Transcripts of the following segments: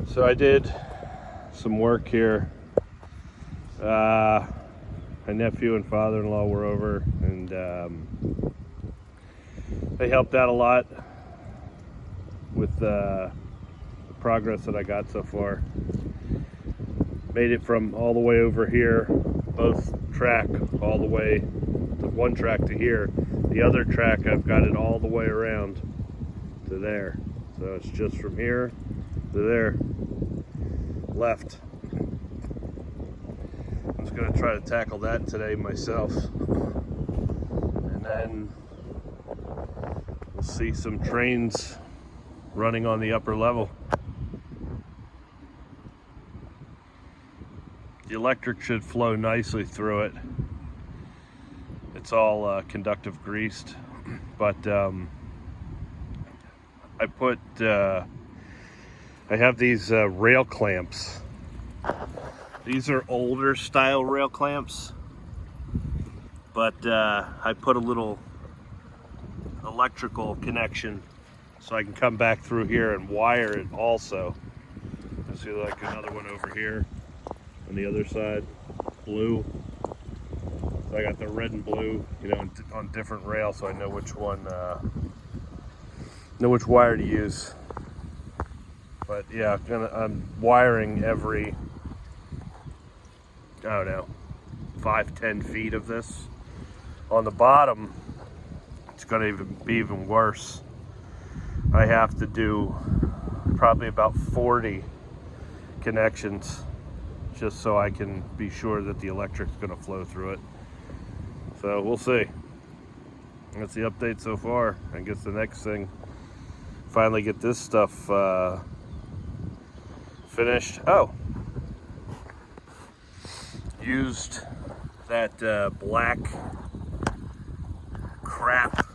So I did some work here. My nephew and father-in-law were over, and they helped out a lot with the progress that I got so far. Made it from all the way over here, both track all the way to one track to here. The other track, I've got it all the way around to there. So it's just from here to there, left. I'm just gonna try to tackle that today myself. And then we'll see some trains running on the upper level. The electric should flow nicely through it. It's all conductive greased, but I have these rail clamps. These are older style rail clamps, but I put a little electrical connection so I can come back through here and wire it also. I see like another one over here on the other side, blue. So I got the red and blue, you know, on different rails, so I know which one, know which wire to use. But yeah, I'm wiring every, I don't know, 5-10 feet of this. On the bottom, it's going to be even worse. I have to do probably about 40 connections just so I can be sure that the electric's going to flow through it. So we'll see. That's the update so far. I guess the next thing, finally get this stuff finished. Oh, used that black crap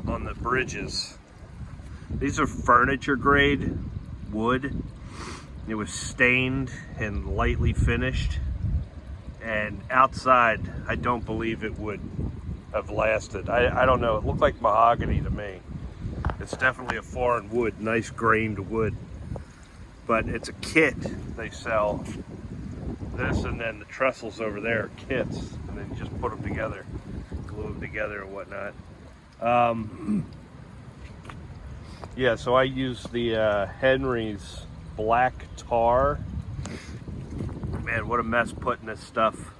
on the bridges. These are furniture grade wood. It was stained and lightly finished, and outside I don't believe it would have lasted. I don't know, it looked like mahogany to me. It's definitely a foreign wood, nice grained wood, but it's a kit they sell. This and then the trestles over there are kits, and then you just put them together, glue them together and whatnot. Yeah, so I use the Henry's black tar. Man, what a mess putting this stuff.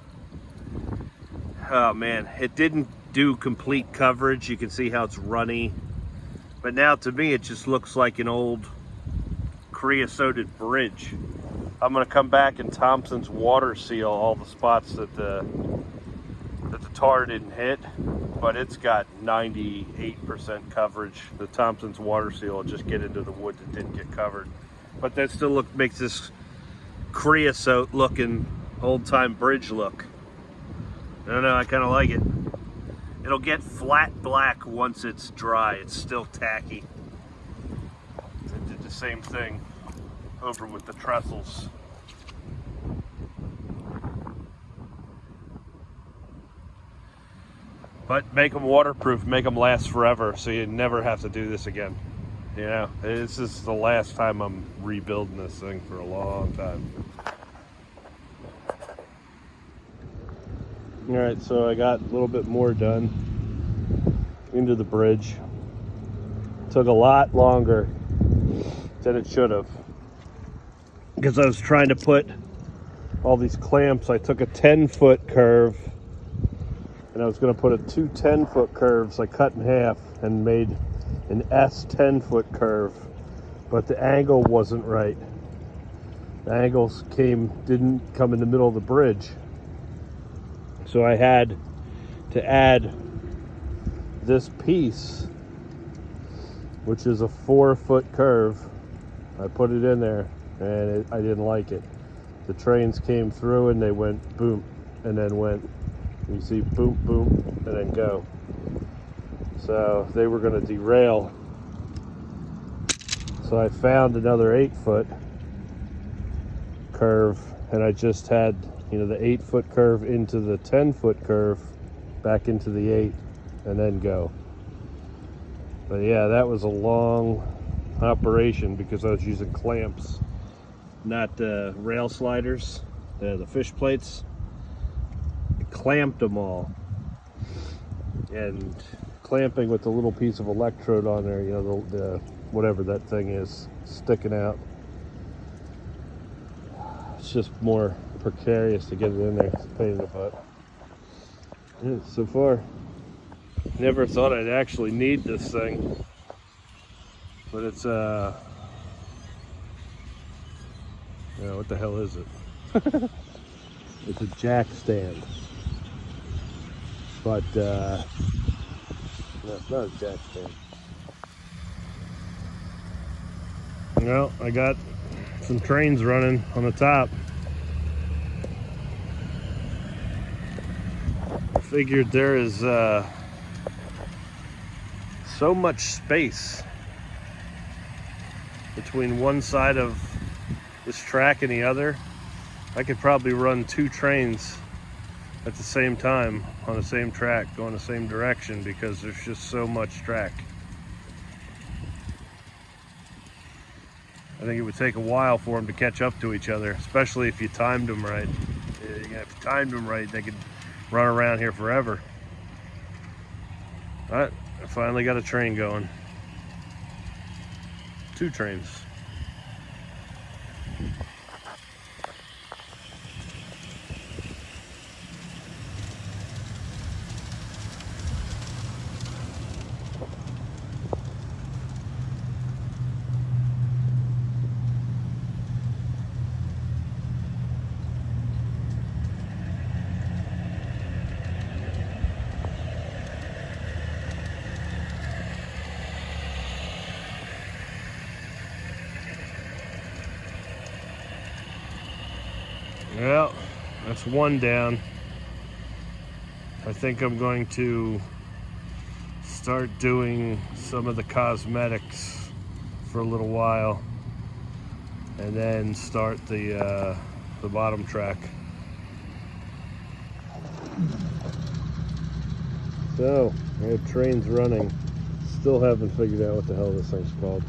Oh man, it didn't do complete coverage. You can see how it's runny, but now to me it just looks like an old creosoted bridge. I'm gonna come back and Thompson's water seal all the spots that the tar didn't hit, but it's got 98% coverage. The Thompson's water seal will just get into the wood that didn't get covered, but that still makes this creosote looking old time bridge look. I don't know, I kind of like it. It'll get flat black once it's dry. It's still tacky. I did the same thing over with the trestles. But make them waterproof, make them last forever, so you never have to do this again. You know, this is the last time I'm rebuilding this thing for a long time. All right, so I got a little bit more done into the bridge. Took a lot longer than it should have, because I was trying to put all these clamps. I took a 10-foot curve, and I was going to put two 10-foot curves I cut in half and made an S 10-foot curve, but the angle wasn't right. The angles didn't come in the middle of the bridge. So I had to add this piece, which is a 4-foot curve. I put it in there, and I didn't like it. The trains came through and they went boom, and then went, you see, boom, boom, and then go. So they were going to derail. So I found another 8-foot curve, and I just had, you know, the 8-foot curve into the 10-foot curve, back into the 8, and then go. But yeah, that was a long operation because I was using clamps, not rail sliders, the fish plates. I clamped them all, and clamping with the little piece of electrode on there, you know, the whatever that thing is sticking out. It's just more precarious to get it in there. It's a pain in the butt. Yeah, so far, never thought I'd actually need this thing, but it's yeah, what the hell is it? It's a jack stand, but no, it's not a jack stand. Well, I got some trains running on the top. I figured there is so much space between one side of this track and the other. I could probably run 2 trains at the same time on the same track, going the same direction, because there's just so much track. I think it would take a while for them to catch up to each other, especially if you timed them right. If you timed them right, they could run around here forever. But I finally got a train going. 2 trains. Well, that's one down. I think I'm going to start doing some of the cosmetics for a little while, and then start the bottom track. So, I have trains running. Still haven't figured out what the hell this thing's called.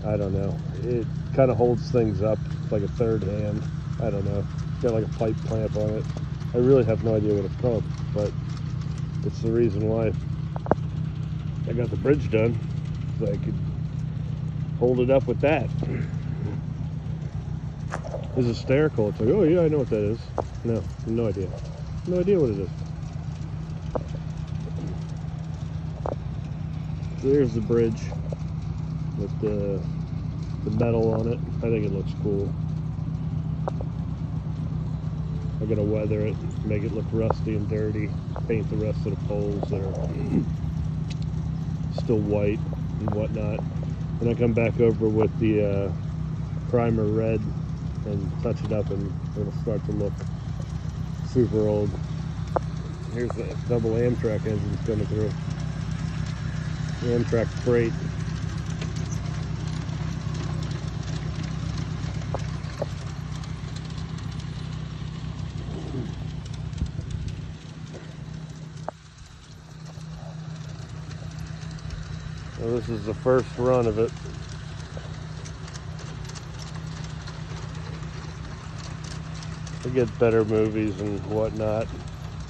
I don't know. It kind of holds things up. It's like a third hand. I don't know. It's got like a pipe clamp on it. I really have no idea what it's called, but it's the reason why I got the bridge done, so I could hold it up with that. It's hysterical. It's like, oh yeah, I know what that is. No, no idea. No idea what it is. So here's the bridge with the metal on it. I think it looks cool. I'm gonna weather it, make it look rusty and dirty, paint the rest of the poles that are still white and whatnot. And I come back over with the primer red and touch it up, and it'll start to look super old. Here's the double Amtrack engines coming through. The Amtrack freight. Well, this is the first run of it. I get better movies and whatnot.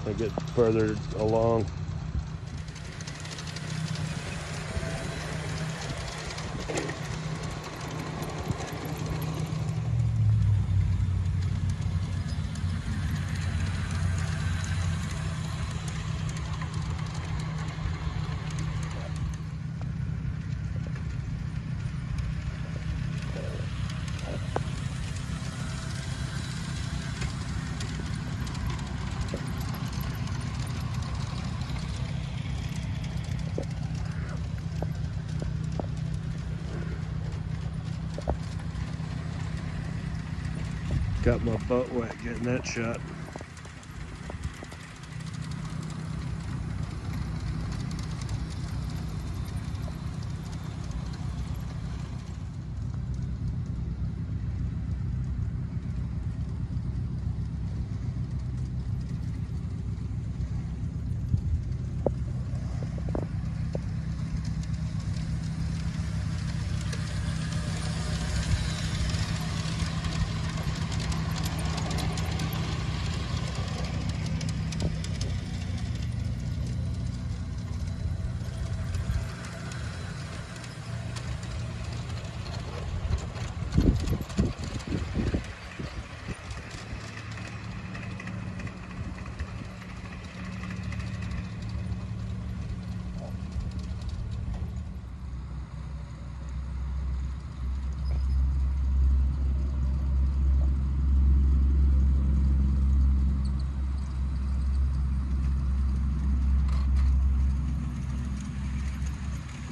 I get further along. Got my butt wet getting that shot.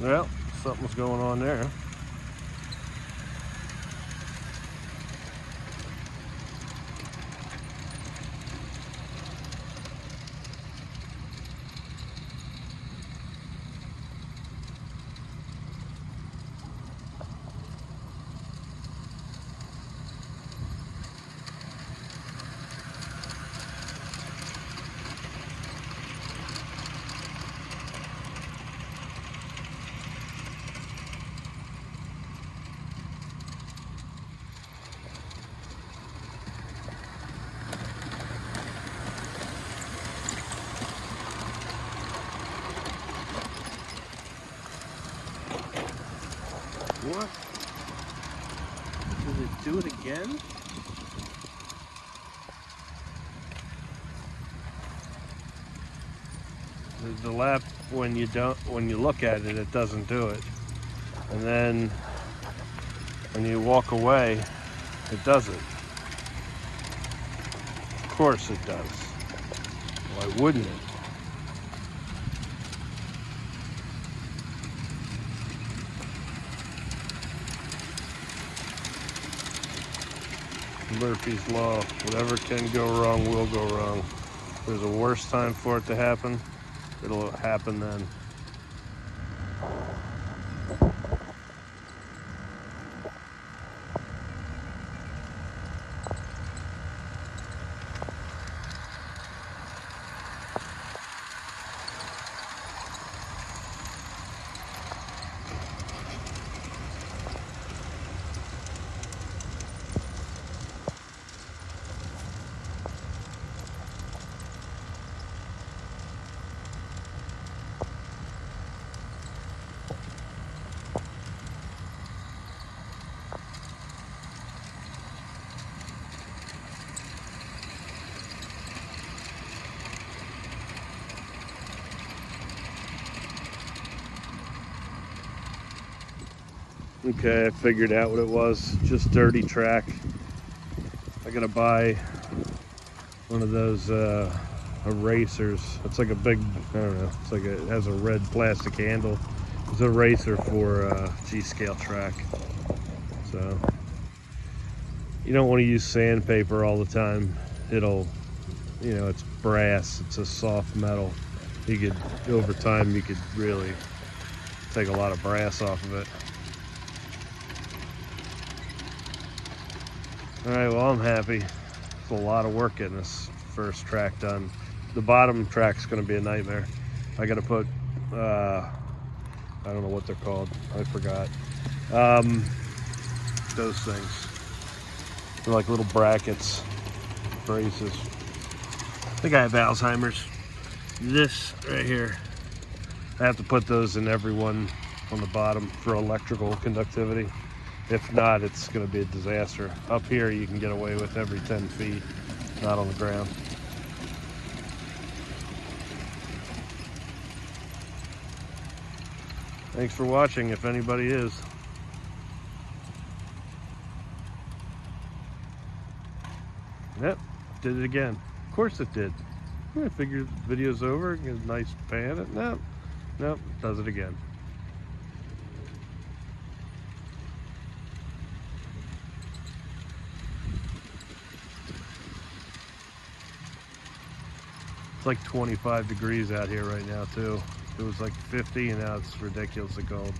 Well, something's going on there. What? Did it do it again? The lap, when you look at it, it doesn't do it. And then when you walk away, it does it. Of course it does. Why wouldn't it? Murphy's Law. Whatever can go wrong will go wrong. If there's a worse time for it to happen, it'll happen then. Okay, I figured out what it was. Just dirty track. I gotta buy one of those erasers. It's like a big, I don't know, it's like it has a red plastic handle. It's an eraser for G-scale track. So you don't want to use sandpaper all the time. It'll, you know, it's brass, it's a soft metal. You could, over time, you could really take a lot of brass off of it. All right, well, I'm happy. It's a lot of work getting this first track done. The bottom track's gonna be a nightmare. I gotta put, I don't know what they're called. I forgot. Those things. They're like little brackets, braces. I think I have Alzheimer's. This right here, I have to put those in every one on the bottom for electrical conductivity. If not, it's going to be a disaster. Up here, you can get away with every 10 feet, not on the ground. Thanks for watching, if anybody is. Yep, did it again. Of course it did. I figured the video's over, get a nice pan. Nope, does it again. It's like 25 degrees out here right now too. It was like 50 and now it's ridiculously cold.